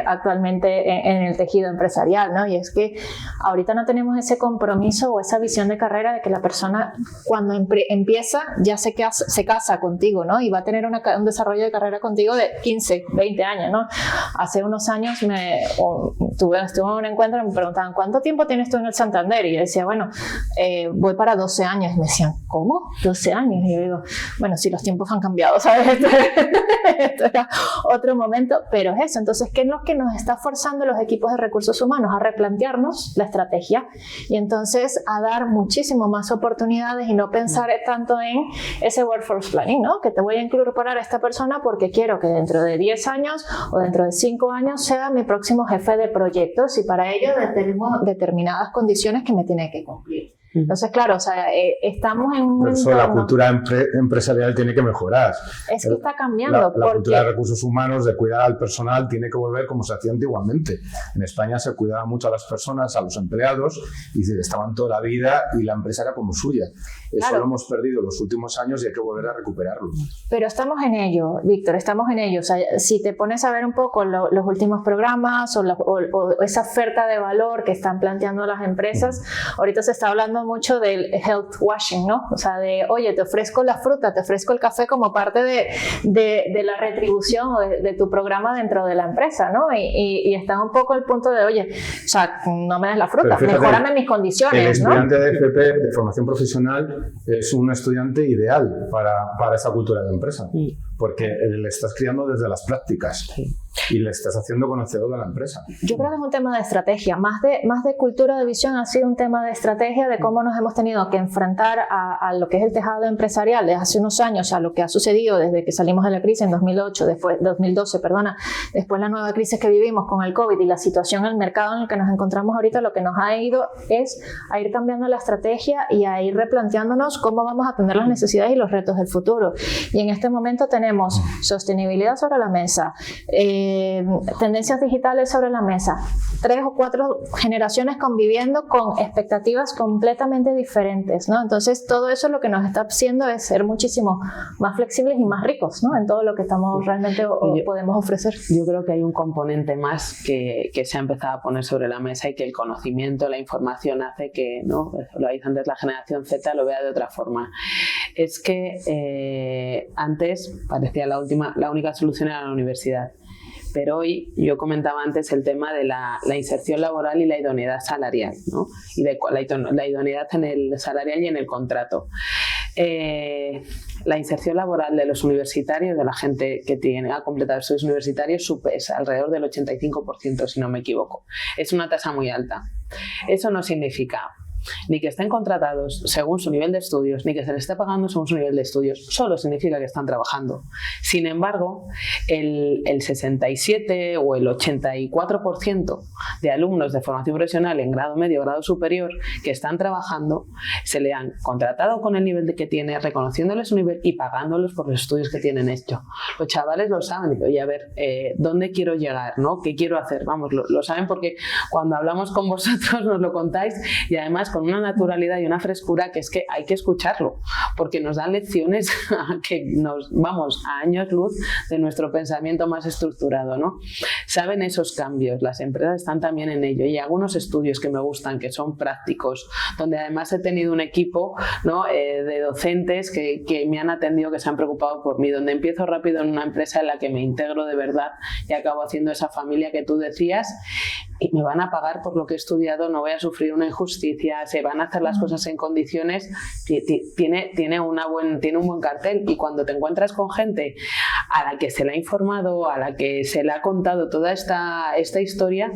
actualmente en el tejido empresarial, ¿no? Y es que ahorita no tenemos ese compromiso o esa visión de carrera de que la persona cuando empieza ya se casa contigo, ¿no? Y va a tener un desarrollo de carrera contigo de 15, 20 años, ¿no? Hace unos años estuve en un encuentro y me preguntaban, ¿cuánto tiempo tienes tú en el Santander? Y yo decía, bueno, voy para 12 años. Y me decían, ¿cómo? 12 años. Y yo digo, bueno, sí, los tiempos han cambiado, ¿sabes? Esto era otro momento, pero es eso. Entonces, ¿qué es lo que nos está forzando los equipos de recursos humanos? A replantearnos la estrategia y entonces a dar muchísimo más oportunidades y no pensar tanto en ese workforce planning, ¿no? Que te voy a incorporar a esta persona porque quiero que dentro de 10 años o dentro de 5 años sea mi próximo jefe de proyectos y para ello tengo determinadas condiciones que me tiene que cumplir. Entonces, claro, o sea, estamos en un entorno... la cultura empresarial tiene que mejorar. Es que está cambiando. La cultura de recursos humanos, de cuidar al personal, tiene que volver como se hacía antiguamente. En España se cuidaba mucho a las personas, a los empleados, y estaban toda la vida y la empresa era como suya. Eso lo hemos perdido en los últimos años y hay que volver a recuperarlo. Pero estamos en ello, Víctor, estamos en ello. O sea, si te pones a ver un poco los últimos programas o esa oferta de valor que están planteando las empresas, ahorita se está hablando mucho del health washing, ¿no? O sea, de, oye, te ofrezco la fruta, te ofrezco el café como parte de la retribución o de tu programa dentro de la empresa, ¿no? Y está un poco el punto de, oye, o sea, no me des la fruta, mejórame mis condiciones, el estudiante ¿no? de FP, de formación profesional, es un estudiante ideal para esa cultura de empresa, porque le estás criando desde las prácticas y le estás haciendo conocedor de la empresa. Yo creo que es un tema de estrategia, más de cultura de visión, ha sido un tema de estrategia, de cómo nos hemos tenido que enfrentar a lo que es el tejado empresarial desde hace unos años, a lo que ha sucedido desde que salimos de la crisis en 2012, después la nueva crisis que vivimos con el COVID y la situación en el mercado en el que nos encontramos ahorita, lo que nos ha ido es a ir cambiando la estrategia y a ir replanteándonos cómo vamos a atender las necesidades y los retos del futuro. Y en este momento tenemos sostenibilidad sobre la mesa, tendencias digitales sobre la mesa, 3 o 4 generaciones conviviendo con expectativas completamente diferentes, ¿no? Entonces todo eso lo que nos está haciendo es ser muchísimo más flexibles y más ricos, ¿no? En todo lo que estamos realmente podemos ofrecer. Yo creo que hay un componente más que se ha empezado a poner sobre la mesa y que el conocimiento, la información hace que, ¿no? Lo dice antes, la generación Z lo vea de otra forma. Es que antes parecía la única solución era la universidad. Pero hoy, yo comentaba antes el tema de la inserción laboral y la idoneidad salarial, ¿no? Y de la idoneidad en el salarial y en el contrato. La inserción laboral de los universitarios, de la gente que ha completado estudios universitarios, es alrededor del 85%, si no me equivoco. Es una tasa muy alta. Eso no significa ni que estén contratados según su nivel de estudios, ni que se les esté pagando según su nivel de estudios, solo significa que están trabajando. Sin embargo, el 67 o el 84% de alumnos de formación profesional en grado medio o grado superior que están trabajando, se le han contratado con el nivel que tiene, reconociéndoles su nivel y pagándolos por los estudios que tienen hecho. Los chavales lo saben, digo, oye, a ver, ¿dónde quiero llegar? ¿No? ¿Qué quiero hacer? Vamos, lo saben porque cuando hablamos con vosotros nos lo contáis y además con una naturalidad y una frescura que es que hay que escucharlo, porque nos dan lecciones que nos vamos a años luz de nuestro pensamiento más estructurado, ¿no? Saben esos cambios, las empresas están también en ello y algunos estudios que me gustan, que son prácticos, donde además he tenido un equipo, ¿no? De docentes que me han atendido, que se han preocupado por mí, donde empiezo rápido en una empresa en la que me integro de verdad y acabo haciendo esa familia que tú decías y me van a pagar por lo que he estudiado, no voy a sufrir una injusticia, se van a hacer las cosas en condiciones, tiene un buen cartel. Y cuando te encuentras con gente a la que se le ha informado, a la que se le ha contado toda esta historia,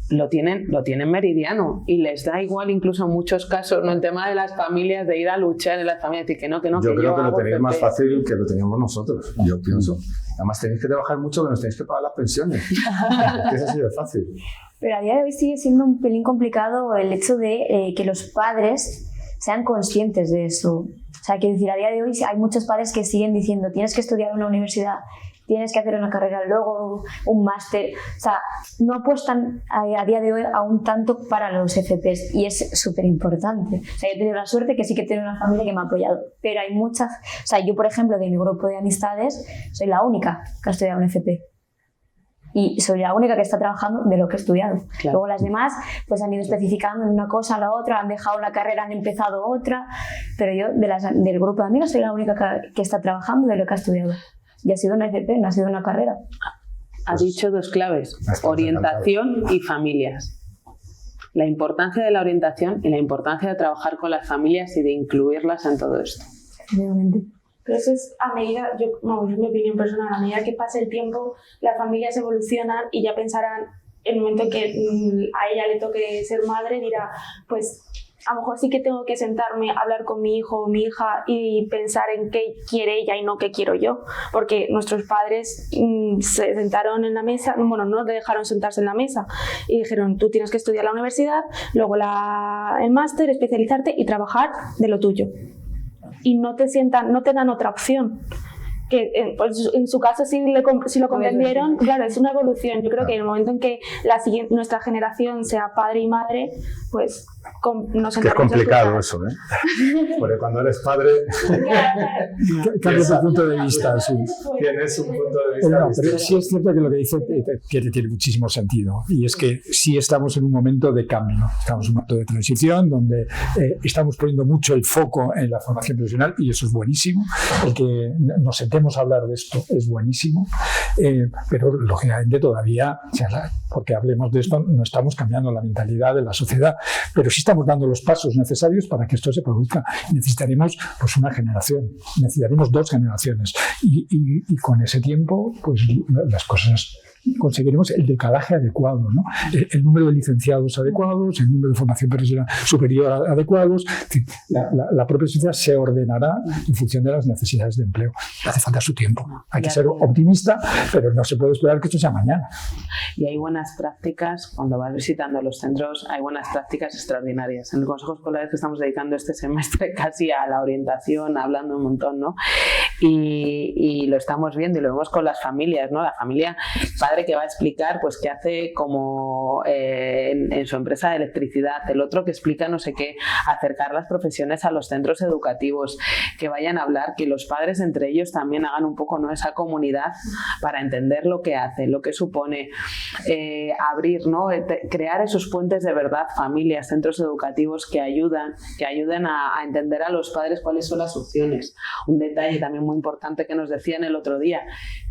lo tienen meridiano y les da igual, incluso en muchos casos, no, el tema de las familias, de ir a luchar en las familias, decir que no, yo creo que lo tenéis más fácil que lo teníamos nosotros, yo pienso. Además tenéis que trabajar mucho, que nos tenéis que pagar las pensiones. Es que es así de fácil. Pero a día de hoy sigue siendo un pelín complicado el hecho de que los padres sean conscientes de eso. O sea, quiero decir, a día de hoy hay muchos padres que siguen diciendo tienes que estudiar en una universidad, tienes que hacer una carrera, luego un máster. O sea, no apuestan a día de hoy aún tanto para los FPs y es súper importante. O sea, yo he tenido la suerte que sí que tengo una familia que me ha apoyado, pero hay muchas... O sea, yo, por ejemplo, de mi grupo de amistades, soy la única que ha estudiado un FP. Y soy la única que está trabajando de lo que he estudiado. Claro. Luego las demás pues han ido especificando en una cosa a la otra, han dejado la carrera, han empezado otra, pero yo del grupo de amigas soy la única que está trabajando de lo que ha estudiado. Y ha sido una FP, no ha sido una carrera. Has dicho dos claves, orientación y familias. La importancia de la orientación y la importancia de trabajar con las familias y de incluirlas en todo esto. Obviamente. Pero eso es a medida, es mi opinión personal, a medida que pase el tiempo, las familias evolucionan y ya pensarán, en el momento en que a ella le toque ser madre, dirá, pues a lo mejor sí que tengo que sentarme a hablar con mi hijo o mi hija y pensar en qué quiere ella y no qué quiero yo, porque nuestros padres se sentaron en la mesa, bueno, no dejaron sentarse en la mesa y dijeron, tú tienes que estudiar la universidad, luego el máster, especializarte y trabajar de lo tuyo. Y no te dan otra opción. Que pues en su caso si lo comprendieron, claro, es una evolución. Yo creo que en el momento en que nuestra generación sea padre y madre, pues nos es complicado eso, ¿eh? Porque cuando eres padre cambia tu punto de vista, sí. Tienes un punto de vista no, pero sí es cierto que lo que dice tiene muchísimo sentido, y es que sí estamos en un momento de cambio, estamos en un momento de transición donde estamos poniendo mucho el foco en la formación profesional, y eso es buenísimo. El que nos sentemos a hablar de esto es buenísimo, pero lógicamente todavía, porque hablemos de esto, no estamos cambiando la mentalidad de la sociedad, pero sí estamos dando los pasos necesarios para que esto se produzca. Necesitaremos pues una generación, necesitaremos 2 generaciones, y con ese tiempo pues las cosas conseguiremos el decalaje adecuado, ¿no? El número de licenciados adecuados, el número de formación profesional superior adecuados. La propia sociedad se ordenará en función de las necesidades de empleo. Hace falta su tiempo. Hay que ser optimista, pero no se puede esperar que esto sea mañana. Y hay buenas prácticas, cuando vas visitando los centros, hay buenas prácticas extraordinarias. En el Consejo Escolar que estamos dedicando este semestre casi a la orientación, hablando un montón, ¿no? Y lo estamos viendo y lo vemos con las familias, ¿no? La familia, padre que va a explicar pues qué hace como en su empresa de electricidad, el otro que explica no sé qué, acercar las profesiones a los centros educativos, que vayan a hablar, que los padres entre ellos también hagan un poco, ¿no?, esa comunidad para entender lo que hace, lo que supone, abrir, ¿no?, crear esos puentes de verdad, familias, centros educativos que ayuden a entender a los padres cuáles son las opciones. Un detalle también muy importante que nos decían el otro día,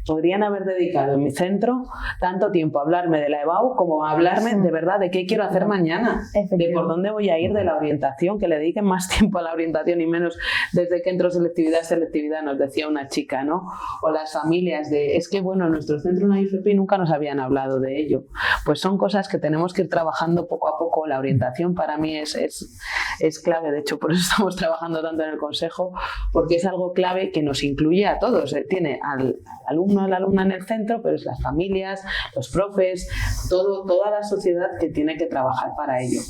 podrían haber dedicado en mi centro tanto tiempo a hablarme de la EBAU como a hablarme de verdad de qué quiero hacer mañana, de por dónde voy a ir, de la orientación, que le dediquen más tiempo a la orientación y menos desde que entro selectividad, nos decía una chica, ¿no? O las familias es que bueno, en nuestro centro no hay IFP y nunca nos habían hablado de ello. Pues son cosas que tenemos que ir trabajando poco a poco. La orientación para mí es clave, de hecho por eso estamos trabajando tanto en el Consejo, porque es algo clave que nos incluye a todos. Tiene al alumno, a la alumna en el centro, pero es las familias, los profes, toda la sociedad que tiene que trabajar para ello.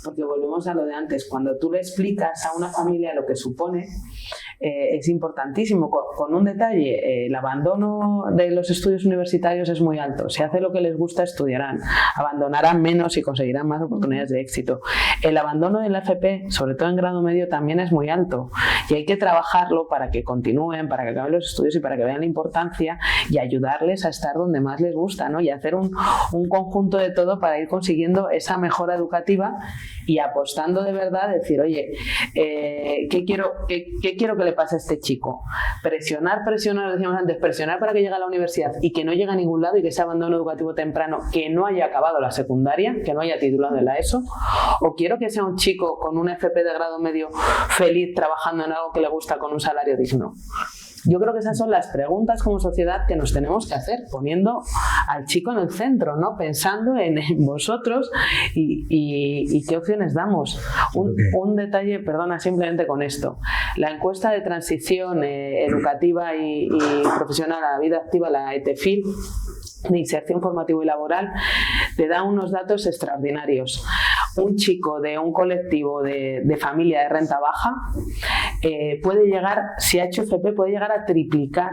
Porque volvemos a lo de antes, cuando tú le explicas a una familia lo que supone, es importantísimo. Con un detalle, el abandono de los estudios universitarios es muy alto. Si hace lo que les gusta, estudiarán, abandonarán menos y conseguirán más oportunidades de éxito. El abandono de la FP, sobre todo en grado medio, también es muy alto, y hay que trabajarlo para que continúen, para que acaben los estudios y para que vean la importancia, y ayudarles a estar donde más les gusta, ¿no? Y hacer un conjunto de todo para ir consiguiendo esa mejora educativa y apostando de verdad, decir, oye, ¿qué quiero que le pase a este chico? Presionar, lo decíamos antes, presionar para que llegue a la universidad y que no llegue a ningún lado y que ese abandono educativo temprano, que no haya acabado la secundaria, que no haya titulado en la ESO, o quiero que sea un chico con un FP de grado medio feliz trabajando en algo que le gusta con un salario digno. Yo creo que esas son las preguntas como sociedad que nos tenemos que hacer, poniendo al chico en el centro, ¿no? Pensando en vosotros y qué opciones damos. Un detalle, perdona, simplemente con esto. La encuesta de transición educativa y profesional a la vida activa, la ETFIL, de inserción formativa y laboral, te da unos datos extraordinarios. Un chico de un colectivo de familia de renta baja puede llegar, si ha hecho FP, puede llegar a triplicar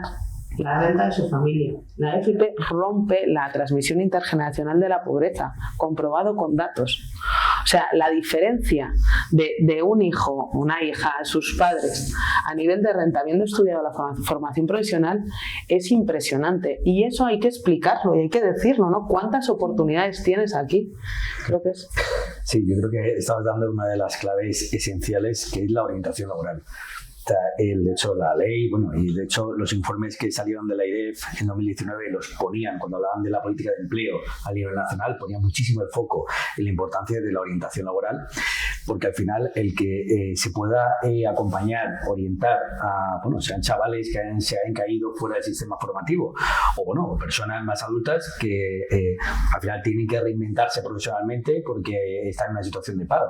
la renta de su familia. La FP rompe la transmisión intergeneracional de la pobreza, comprobado con datos. O sea, la diferencia de un hijo, una hija, sus padres, a nivel de renta, habiendo estudiado la formación profesional, es impresionante. Y eso hay que explicarlo y hay que decirlo, ¿no? ¿Cuántas oportunidades tienes aquí? Creo que es... Sí, yo creo que estabas dando una de las claves esenciales, que es la orientación laboral. De hecho, la ley, bueno, y de hecho los informes que salieron de la IDEF en 2019 los ponían, cuando hablaban de la política de empleo a nivel nacional, ponían muchísimo el foco en la importancia de la orientación laboral, porque al final el que se pueda acompañar, orientar a, bueno, sean chavales que se hayan caído fuera del sistema formativo, o bueno, personas más adultas que al final tienen que reinventarse profesionalmente porque están en una situación de paro.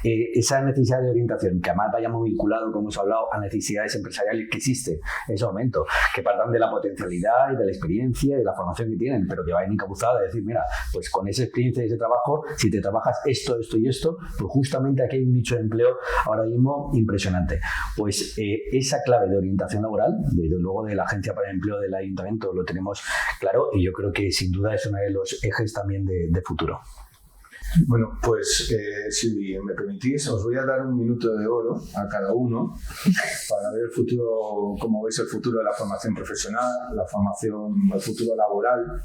Esa necesidad de orientación, que además vaya muy vinculado, como hemos hablado, a necesidades empresariales que existen en ese momento, que partan de la potencialidad y de la experiencia y de la formación que tienen, pero que vayan encabuzadas de decir, mira, pues con esa experiencia y ese trabajo, si te trabajas esto, esto y esto, pues justamente aquí hay un nicho de empleo ahora mismo impresionante. Pues esa clave de orientación laboral, desde luego de la Agencia para el Empleo del Ayuntamiento, lo tenemos claro, y yo creo que sin duda es uno de los ejes también de futuro. Bueno, pues si me permitís, os voy a dar un minuto de oro a cada uno para ver el futuro, cómo veis el futuro de la formación profesional, el futuro laboral.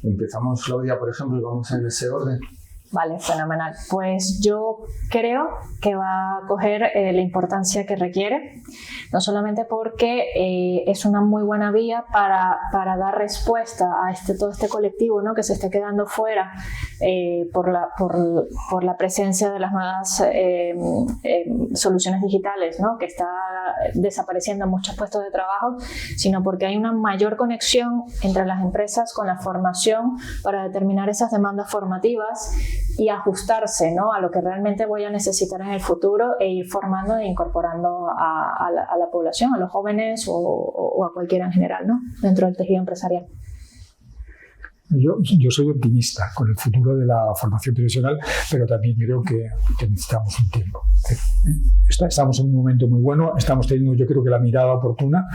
Empezamos, Claudia, por ejemplo, y vamos en ese orden. Vale, fenomenal. Pues yo creo que va a coger la importancia que requiere, no solamente porque es una muy buena vía para dar respuesta a todo este colectivo, ¿no?, que se está quedando fuera por la presencia de las nuevas soluciones digitales, ¿no?, que está desapareciendo muchos puestos de trabajo, sino porque hay una mayor conexión entre las empresas con la formación para determinar esas demandas formativas y ajustarse, ¿no?, a lo que realmente voy a necesitar en el futuro e ir formando e incorporando a la población, a los jóvenes o a cualquiera en general, ¿no?, dentro del tejido empresarial. Yo soy optimista con el futuro de la formación profesional, pero también creo que necesitamos un tiempo. Estamos en un momento muy bueno, estamos teniendo, yo creo que la mirada oportuna,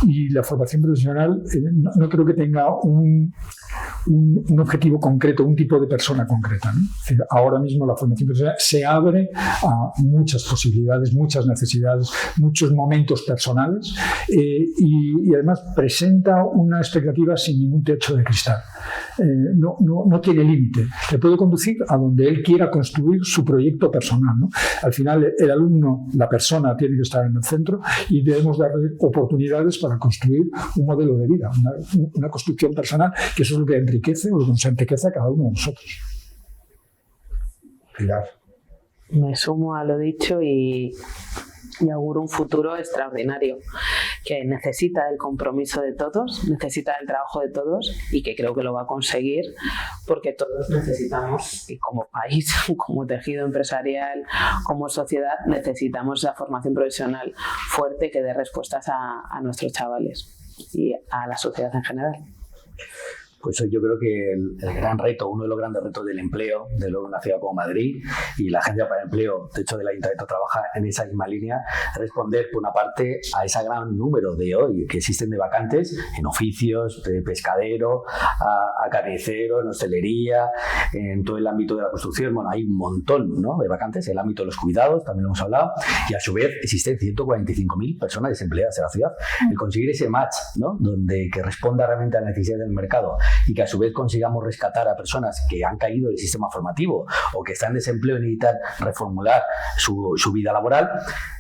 y la formación profesional no creo que tenga un objetivo concreto, un tipo de persona concreta, ¿no? Es decir, ahora mismo la formación profesional se abre a muchas posibilidades, muchas necesidades, muchos momentos personales, y además presenta una expectativa sin ningún techo de cristal. No tiene límite, le puede conducir a donde él quiera construir su proyecto personal, ¿no? Al final el alumno, la persona, tiene que estar en el centro y debemos darle oportunidades para construir un modelo de vida, una construcción personal, que eso es lo que enriquece o lo que nos enriquece a cada uno de nosotros. Pilar. Me sumo a lo dicho y auguro un futuro extraordinario que necesita el compromiso de todos, necesita el trabajo de todos y que creo que lo va a conseguir porque todos necesitamos, y como país, como tejido empresarial, como sociedad, necesitamos esa formación profesional fuerte que dé respuestas a nuestros chavales y a la sociedad en general. Pues yo creo que el gran reto, uno de los grandes retos del empleo, de luego una ciudad como Madrid, y la Agencia para el Empleo, de hecho del Ayuntamiento, trabaja en esa misma línea, responder por una parte a ese gran número de hoy que existen de vacantes en oficios, de pescadero, a carnicero, en hostelería, en todo el ámbito de la construcción. Bueno, hay un montón, ¿no?, de vacantes, en el ámbito de los cuidados, también lo hemos hablado, y a su vez existen 145.000 personas desempleadas en la ciudad. El conseguir ese match, ¿no?, que responda realmente a la necesidad del mercado, y que a su vez consigamos rescatar a personas que han caído del sistema formativo o que están en desempleo y necesitan reformular su vida laboral,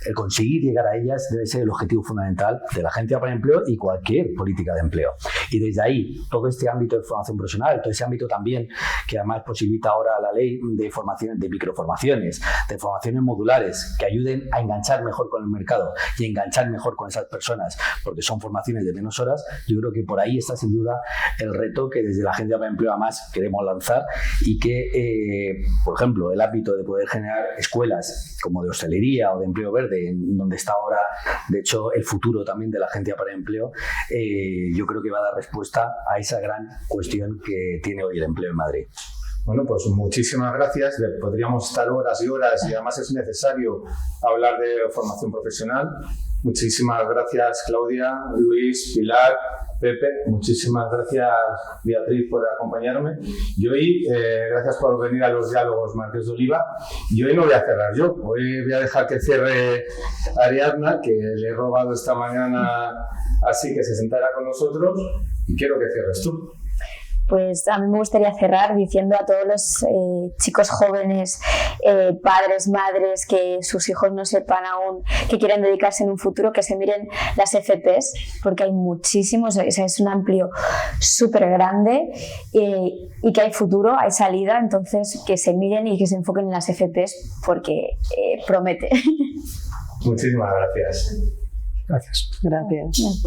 el conseguir llegar a ellas debe ser el objetivo fundamental de la Agencia para el Empleo y cualquier política de empleo. Y desde ahí, todo este ámbito de formación profesional, todo ese ámbito también que además posibilita ahora la ley de formación, de microformaciones, de formaciones modulares que ayuden a enganchar mejor con el mercado y enganchar mejor con esas personas, porque son formaciones de menos horas. Yo creo que por ahí está sin duda el reto que desde la Agencia para el Empleo además queremos lanzar, y que, por ejemplo, el ámbito de poder generar escuelas como de hostelería o de empleo verde, en donde está ahora, de hecho, el futuro también de la Agencia para el Empleo, yo creo que va a dar respuesta a esa gran cuestión que tiene hoy el empleo en Madrid. Bueno, pues muchísimas gracias. Podríamos estar horas y horas y además es necesario hablar de formación profesional. Muchísimas gracias, Claudia, Luis, Pilar, Pepe. Muchísimas gracias, Beatriz, por acompañarme. Y hoy, gracias por venir a los diálogos Marqués de Oliva. Y hoy no voy a cerrar yo. Hoy voy a dejar que cierre Ariadna, que le he robado esta mañana así que se sentara con nosotros. Y quiero que cierres tú. Pues a mí me gustaría cerrar diciendo a todos los chicos jóvenes, padres, madres, que sus hijos no sepan aún que quieren dedicarse en un futuro, que se miren las FPs, porque hay muchísimos, es un amplio súper grande y que hay futuro, hay salida, entonces que se miren y que se enfoquen en las FPs porque promete. Muchísimas gracias. Gracias. Gracias.